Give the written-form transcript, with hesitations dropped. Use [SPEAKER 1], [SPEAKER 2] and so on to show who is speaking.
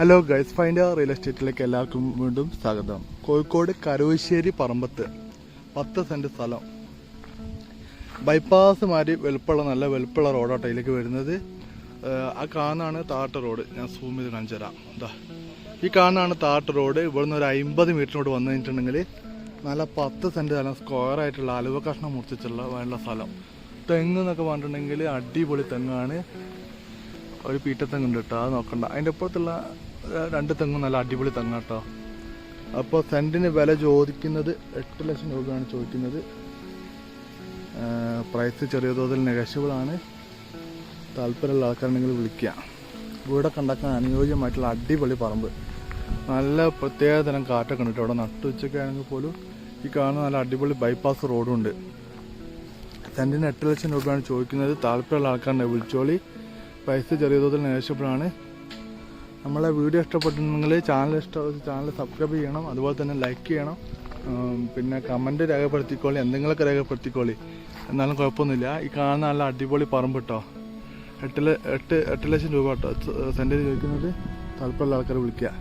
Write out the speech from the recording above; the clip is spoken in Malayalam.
[SPEAKER 1] ഹലോ ഗൈസ്, ഫൈൻഡ് റിയൽ എസ്റ്റേറ്റിലേക്ക് എല്ലാവർക്കും വീണ്ടും സ്വാഗതം. കോഴിക്കോട് കരുവശ്ശേരി പറമ്പത്ത് 10 സെന്റ് സ്ഥലം, ബൈപ്പാസ് മാറി നല്ല വെളുപ്പുള്ള റോഡാട്ടോ ഇതിലേക്ക് വരുന്നത്. ആ കാണാനാണ് താട്ട് റോഡ്. ഞാൻ സൂം ചെയ്ത് കാണിച്ചു തരാം. എന്താ ഈ കാണാനാണ് താട്ട് റോഡ്. ഇവിടുന്ന് ഒരു 50 മീറ്ററിനോട് വന്നു കഴിഞ്ഞിട്ടുണ്ടെങ്കിൽ നല്ല 10 സെന്റ് സ്ഥലം, സ്ക്വയർ ആയിട്ടുള്ള അലുവ കഷ്ണം മുറിച്ചിട്ടുള്ള വേണ്ട സ്ഥലം. തെങ്ങ് എന്നൊക്കെ പറഞ്ഞിട്ടുണ്ടെങ്കിൽ അടിപൊളി തെങ്ങാണ്. ഒരു പീറ്റത്തെങ്ങുണ്ട് കേട്ടോ, അത് നോക്കണ്ട. അതിൻ്റെ അപ്പുറത്തുള്ള 2 തെങ്ങും നല്ല അടിപൊളി തെങ്ങാട്ടോ. അപ്പോൾ സെൻറ്റിന് വില ചോദിക്കുന്നത് 8 ലക്ഷം രൂപയാണ് ചോദിക്കുന്നത്. പ്രൈസ് ചെറിയ തോതിൽ നെഗോഷ്യബിളാണ്. താല്പര്യമുള്ള ആൾക്കാരുണ്ടെങ്കിൽ വിളിക്കുക. വീടൊക്കെ ഉണ്ടാക്കാൻ അനുയോജ്യമായിട്ടുള്ള അടിപൊളി പറമ്പ്, നല്ല പ്രത്യേക തരം കാറ്റൊക്കെ ഉണ്ട്. അവിടെ നട്ടുച്ചയ്ക്ക് ആണെങ്കിൽ പോലും ഈ കാണുന്ന നല്ല അടിപൊളി ബൈപ്പാസ് റോഡും ഉണ്ട്. സെൻറ്റിന് 8 ലക്ഷം രൂപയാണ് ചോദിക്കുന്നത്. താല്പര്യമുള്ള ആൾക്കാരുണ്ട്, വിളിച്ചോളി. പൈസ ചെറിയ തോതിൽ നെഗോഷ്യബിളാണ്. നമ്മളെ വീഡിയോ ഇഷ്ടപ്പെട്ടിട്ടുണ്ടെങ്കിൽ ചാനൽ സബ്സ്ക്രൈബ് ചെയ്യണം, അതുപോലെ തന്നെ ലൈക്ക് ചെയ്യണം. പിന്നെ കമൻറ്റ് രേഖപ്പെടുത്തിക്കോളി, എന്തെങ്കിലുമൊക്കെ രേഖപ്പെടുത്തിക്കോളി, എന്നാലും കുഴപ്പമൊന്നുമില്ല. ഈ കാണുന്ന നല്ല അടിപൊളി പറമ്പ് കേട്ടോ. 8 ലക്ഷം രൂപ കേട്ടോ സെൻറ്റിന് ചോദിക്കുന്നത്. താല്പര്യമുള്ള ആൾക്കാർ വിളിക്കുക.